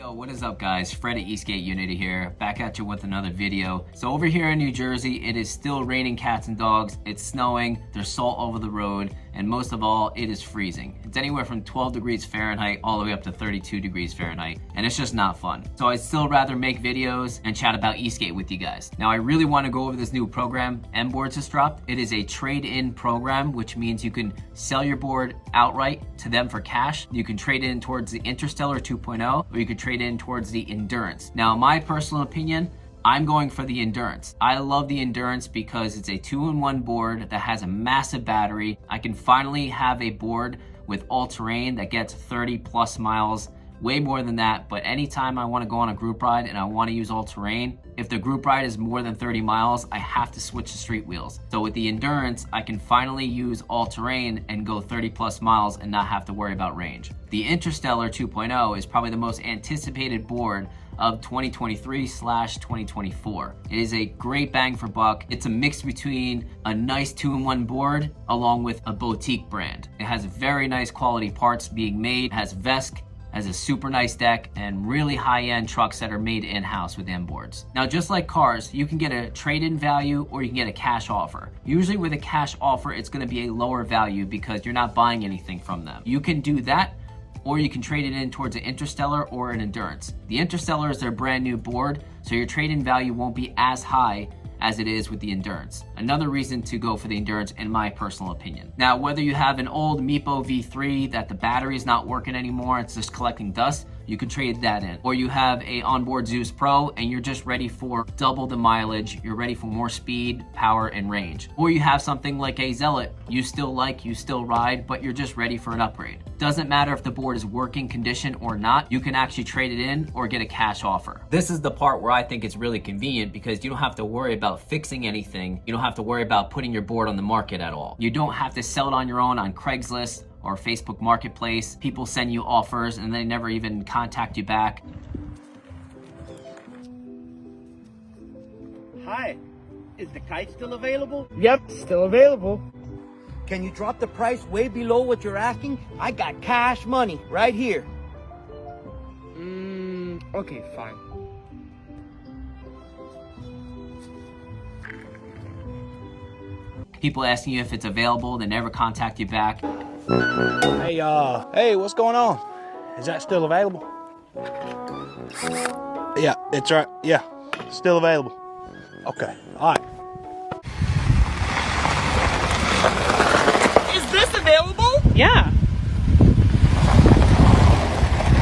Yo, what is up guys? Fred at Eastgate Unity here, back at you with another video. So over here in New Jersey, it is still raining cats and dogs, it's snowing, there's salt over the road, and most of all, it is freezing. It's anywhere from 12 degrees Fahrenheit all the way up to 32 degrees Fahrenheit, and it's just not fun. So I'd still rather make videos and chat about Eastgate with you guys. Now I really want to go over this new program Mboards has dropped. It is a trade-in program, which means you can sell your board outright to them for cash. You can trade in towards the Interstellar 2.0, or you could trade in towards the Endurance. Now, in my personal opinion, I'm going for the Endurance. I love the Endurance because it's a 2-in-1 board that has a massive battery. I can finally have a board with all-terrain that gets 30 plus miles, way more than that, but anytime I want to go on a group ride and I want to use all-terrain, if the group ride is more than 30 miles, I have to switch to street wheels. So with the Endurance, I can finally use all-terrain and go 30 plus miles and not have to worry about range. The Interstellar 2.0 is probably the most anticipated board of 2023/2024. It is a great bang for buck. It's a mix between a nice 2-in-1 board along with a boutique brand. It has very nice quality parts being made, it has VESC, has a super nice deck, and really high-end trucks that are made in-house with Mboards. Now, just like cars, you can get a trade-in value or you can get a cash offer. Usually with a cash offer, it's gonna be a lower value because you're not buying anything from them. You can do that, or you can trade it in towards an Interstellar or an Endurance. The Interstellar is their brand new board, so your trade-in value won't be as high as it is with the Endurance. Another reason to go for the Endurance in my personal opinion. Now, whether you have an old meepo V3 that the battery is not working anymore, it's just collecting dust, you can trade that in. Or you have a onboard Zeus Pro and you're just ready for double the mileage, you're ready for more speed, power, and range. Or you have something like a Zealot, you still ride, but you're just ready for an upgrade. Doesn't matter if the board is working condition or not, you can actually trade it in or get a cash offer. This is the part where I think it's really convenient because you don't have to worry about fixing anything. You don't have to worry about putting your board on the market at all. You don't have to sell it on your own on Craigslist or Facebook Marketplace. People send you offers and they never even contact you back. Hi, is the kite still available? Yep, still available. Can you drop the price way below what you're asking? I got cash money right here. Okay, fine. People asking you if it's available, they never contact you back. Hey, what's going on? Is that still available? Yeah, it's right. Yeah, still available. Okay, all right. Is this available? Yeah.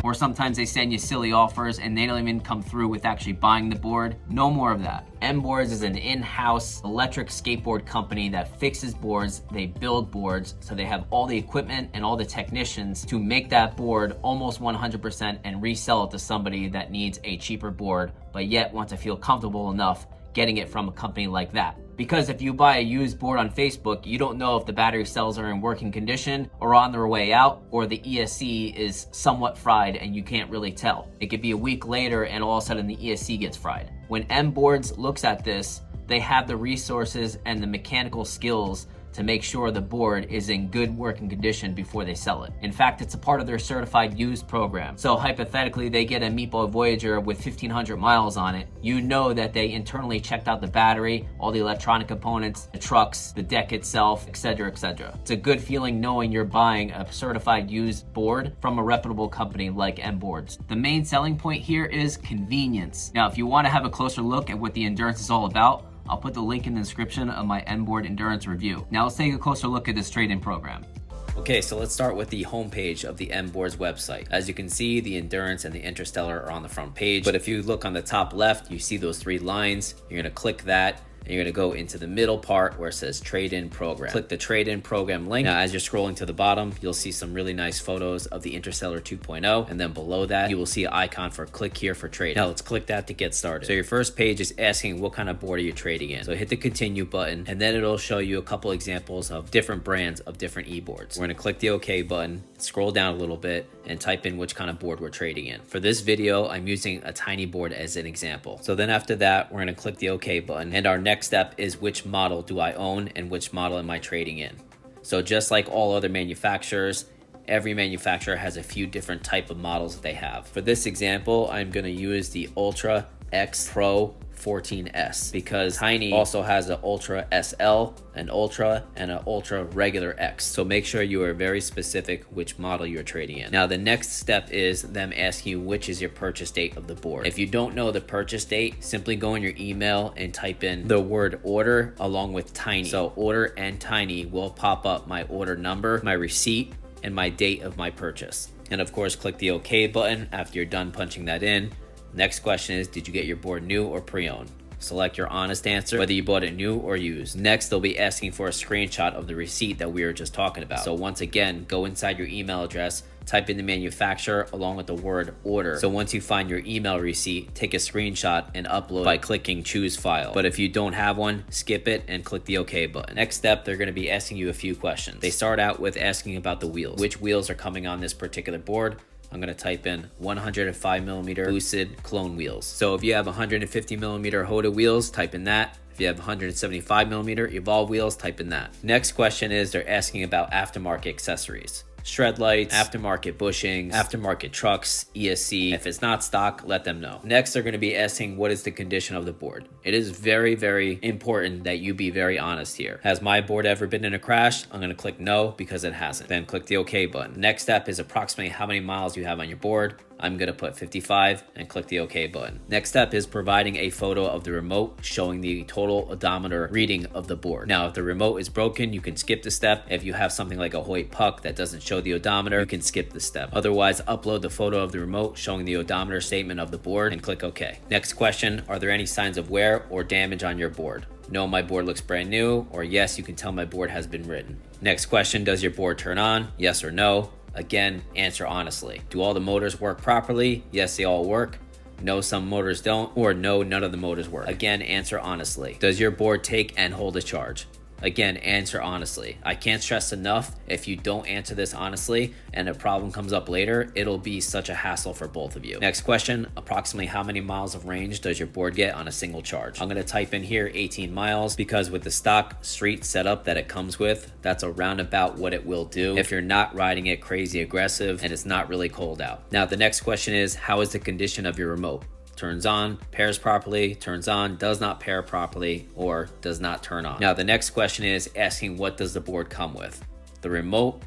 Or sometimes they send you silly offers and they don't even come through with actually buying the board. No more of that. Mboards is an in-house electric skateboard company that fixes boards. They build boards, so they have all the equipment and all the technicians to make that board almost 100% and resell it to somebody that needs a cheaper board, but yet wants to feel comfortable enough getting it from a company like that. Because if you buy a used board on Facebook, you don't know if the battery cells are in working condition or on their way out, or the ESC is somewhat fried and you can't really tell. It could be a week later and all of a sudden the ESC gets fried. When Mboards looks at this, they have the resources and the mechanical skills to make sure the board is in good working condition before they sell it. In fact, it's a part of their certified used program. So hypothetically, they get a meepo Voyager with 1,500 miles on it. You know that they internally checked out the battery, all the electronic components, the trucks, the deck itself, etc., etc. It's a good feeling knowing you're buying a certified used board from a reputable company like Mboards. The main selling point here is convenience. Now, if you want to have a closer look at what the Endurance is all about, I'll put the link in the description of my Mboard Endurance review. Now let's take a closer look at this trade-in program. Okay, so let's start with the homepage of the Mboards website. As you can see, the Endurance and the Interstellar are on the front page, but if you look on the top left, you see those 3 lines. You're gonna click that, and you're gonna go into the middle part where it says trade-in program. Click the trade-in program link. Now, as you're scrolling to the bottom, you'll see some really nice photos of the Interstellar 2.0, and then below that, you will see an icon for click here for trade. Now, let's click that to get started. So your first page is asking what kind of board are you trading in. So hit the continue button, and then it'll show you a couple examples of different brands of different e-boards. We're gonna click the OK button, scroll down a little bit, and type in which kind of board we're trading in. For this video, I'm using a Tynee board as an example. So then after that, we're gonna click the OK button, and our next step is which model do I own and which model am I trading in. So just like all other manufacturers, every manufacturer has a few different type of models that they have. For this example, I'm going to use the Ultra X Pro 14S because Tynee also has an Ultra SL, an Ultra, and an Ultra regular X. So make sure you are very specific which model you're trading in. Now the next step is them asking you which is your purchase date of the board. If you don't know the purchase date, simply go in your email and type in the word order along with Tynee. So order and Tynee will pop up my order number, my receipt, and my date of my purchase. And of course, click the OK button after you're done punching that in. Next question is, did you get your board new or pre-owned? Select your honest answer, whether you bought it new or used. Next, they'll be asking for a screenshot of the receipt that we were just talking about. So once again, go inside your email address, type in the manufacturer along with the word order. So once you find your email receipt, take a screenshot and upload by clicking choose file. But if you don't have one, skip it and click the OK button. Next step, they're going to be asking you a few questions. They start out with asking about the wheels. Which wheels are coming on this particular board? I'm going to type in 105mm Lucid clone wheels. So if you have 150mm Hoda wheels, type in that. If you have 175mm Evolve wheels, type in that. Next question is they're asking about aftermarket accessories. Shred lights, aftermarket bushings, aftermarket trucks, ESC. If it's not stock, let them know. Next, they're going to be asking what is the condition of the board. It is very, very important that you be very honest here. Has my board ever been in a crash? I'm going to click no because it hasn't. Then click the OK button. Next step is approximately how many miles you have on your board. I'm going to put 55 and click the OK button. Next step is providing a photo of the remote showing the total odometer reading of the board. Now, if the remote is broken, you can skip the step. If you have something like a Hoyt puck that doesn't show the odometer, you can skip the step. Otherwise, upload the photo of the remote showing the odometer statement of the board and click OK. Next question, are there any signs of wear or damage on your board? No, my board looks brand new, or yes, you can tell my board has been ridden. Next question, does your board turn on? Yes or no? Again, answer honestly. Do all the motors work properly? Yes, they all work. No, some motors don't. Or no, none of the motors work. Again, answer honestly. Does your board take and hold a charge? Again, answer honestly. I can't stress enough, if you don't answer this honestly and a problem comes up later, it'll be such a hassle for both of you. Next question, approximately how many miles of range does your board get on a single charge? I'm going to type in here 18 miles because with the stock street setup that it comes with, that's around about what it will do if you're not riding it crazy aggressive and it's not really cold out. Now, the next question is, how is the condition of your remote? Turns on, pairs properly, turns on, does not pair properly, or does not turn on. Now, the next question is asking what does the board come with? The remote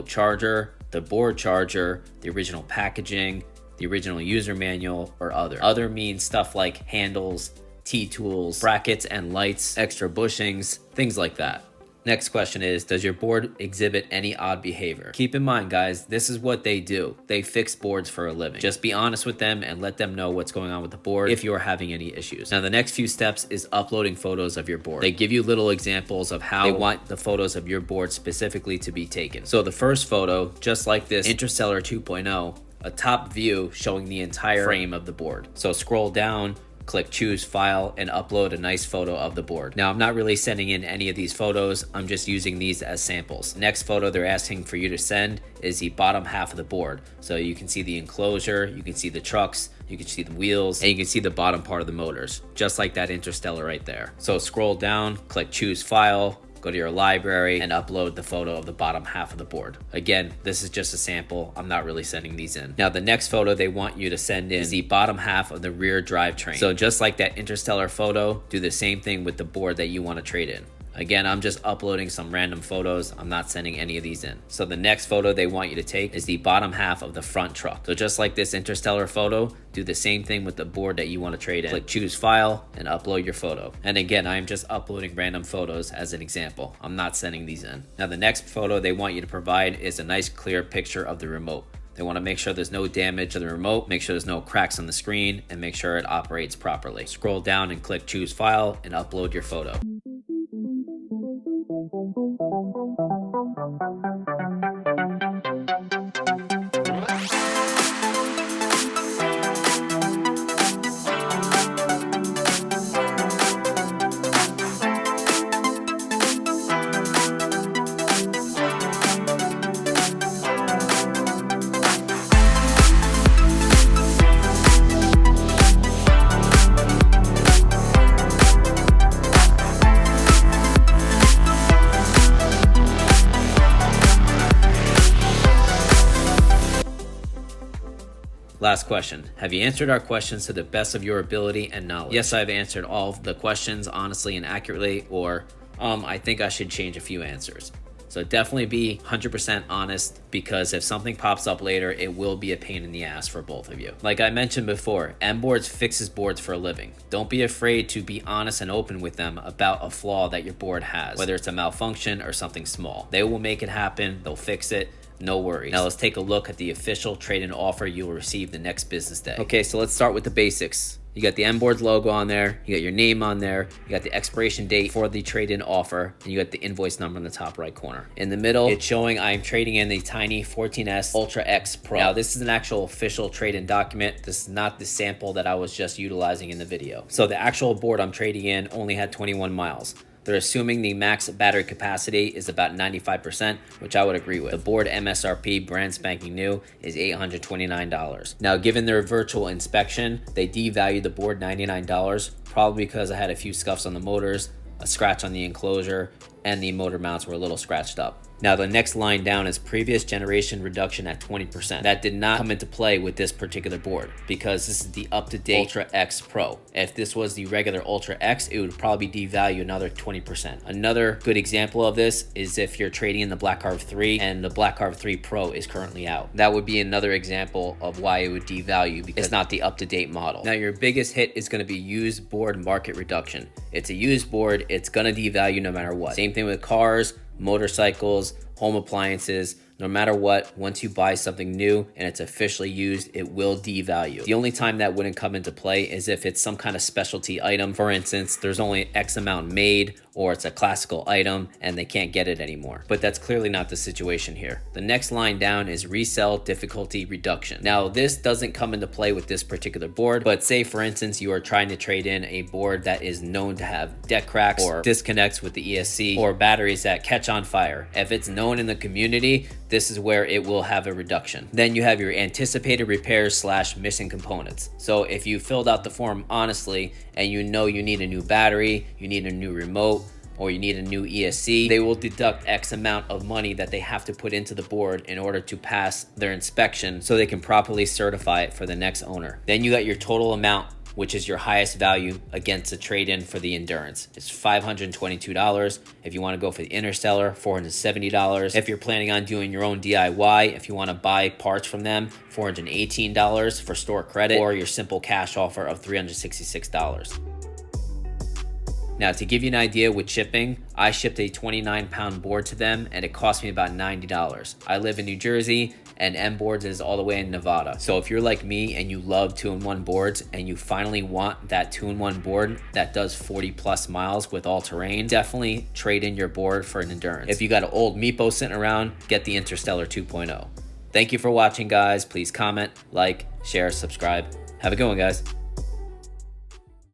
charger, the board charger, the original packaging, the original user manual, or other. Other means stuff like handles, T-tools, brackets and lights, extra bushings, things like that. Next question is, does your board exhibit any odd behavior? Keep in mind, guys, this is what they do. They fix boards for a living. Just be honest with them and let them know what's going on with the board if you are having any issues. Now, the next few steps is uploading photos of your board. They give you little examples of how they want the photos of your board specifically to be taken. So the first photo, just like this Interstellar 2.0, a top view showing the entire frame of the board. So scroll down, click choose file, and upload a nice photo of the board. Now, I'm not really sending in any of these photos. I'm just using these as samples. Next photo they're asking for you to send is the bottom half of the board. So you can see the enclosure, you can see the trucks, you can see the wheels, and you can see the bottom part of the motors, just like that Interstellar right there. So scroll down, click choose file, go to your library and upload the photo of the bottom half of the board. Again, this is just a sample. I'm not really sending these in. Now, the next photo they want you to send in is the bottom half of the rear drivetrain. So just like that Interstellar photo, do the same thing with the board that you want to trade in. Again, I'm just uploading some random photos. I'm not sending any of these in. So the next photo they want you to take is the bottom half of the front truck. So just like this Interstellar photo, do the same thing with the board that you want to trade in. Click choose file and upload your photo. And again, I'm just uploading random photos as an example. I'm not sending these in. Now, the next photo they want you to provide is a nice clear picture of the remote. They want to make sure there's no damage to the remote, make sure there's no cracks on the screen, and make sure it operates properly. Scroll down and click choose file and upload your photo. Last question. Have you answered our questions to the best of your ability and knowledge? Yes, I've answered all of the questions honestly and accurately, or I think I should change a few answers. So definitely be 100% honest, because if something pops up later, it will be a pain in the ass for both of you. Like I mentioned before, Mboards fixes boards for a living. Don't be afraid to be honest and open with them about a flaw that your board has, whether it's a malfunction or something small. They will make it happen. They'll fix it. No worries. Now let's take a look at the official trade-in offer you will receive the next business day. Okay, so let's start with the basics. You got the Mboards logo on there, you got your name on there, you got the expiration date for the trade-in offer, and you got the invoice number in the top right corner. In the middle, it's showing I'm trading in the Tynee 14S Ultra X Pro. Now, this is an actual official trade-in document. This is not the sample that I was just utilizing in the video. So the actual board I'm trading in only had 21 miles. They're assuming the max battery capacity is about 95%, which I would agree with. The board MSRP, brand spanking new, is $829. Now, given their virtual inspection, they devalued the board $99, probably because I had a few scuffs on the motors, a scratch on the enclosure, and the motor mounts were a little scratched up. Now, the next line down is previous generation reduction at 20%. That did not come into play with this particular board, because this is the up-to-date Ultra X Pro. If this was the regular Ultra X, it would probably devalue another 20%. Another good example of this is if you're trading in the Black Carb 3 and the Black Carb 3 Pro is currently out. That would be another example of why it would devalue, because it's not the up-to-date model. Now, your biggest hit is going to be used board market reduction. It's a used board. It's going to devalue no matter what. Same thing with cars, motorcycles, home appliances. No matter what, once you buy something new and it's officially used, it will devalue. The only time that wouldn't come into play is if it's some kind of specialty item. For instance, there's only X amount made, or it's a classical item and they can't get it anymore. But that's clearly not the situation here. The next line down is resell difficulty reduction. Now, this doesn't come into play with this particular board, but say for instance, you are trying to trade in a board that is known to have deck cracks or disconnects with the ESC or batteries that catch on fire. If it's known in the community, this is where it will have a reduction. Then you have your anticipated repairs / missing components. So if you filled out the form honestly and you know you need a new battery, you need a new remote, or you need a new ESC, they will deduct X amount of money that they have to put into the board in order to pass their inspection so they can properly certify it for the next owner. Then you got your total amount, which is your highest value against a trade-in for the Endurance. It's $522. If you want to go for the Interstellar, $470. If you're planning on doing your own DIY, if you want to buy parts from them, $418 for store credit, or your simple cash offer of $366. Now, to give you an idea with shipping, I shipped a 29-pound board to them and it cost me about $90. I live in New Jersey and Mboards is all the way in Nevada. So if you're like me and you love 2-in-1 boards and you finally want that 2-in-1 board that does 40+ miles with all terrain, definitely trade in your board for an Endurance. If you got an old meepo sitting around, get the Interstellar 2.0. Thank you for watching, guys. Please comment, like, share, subscribe. Have a good one, guys.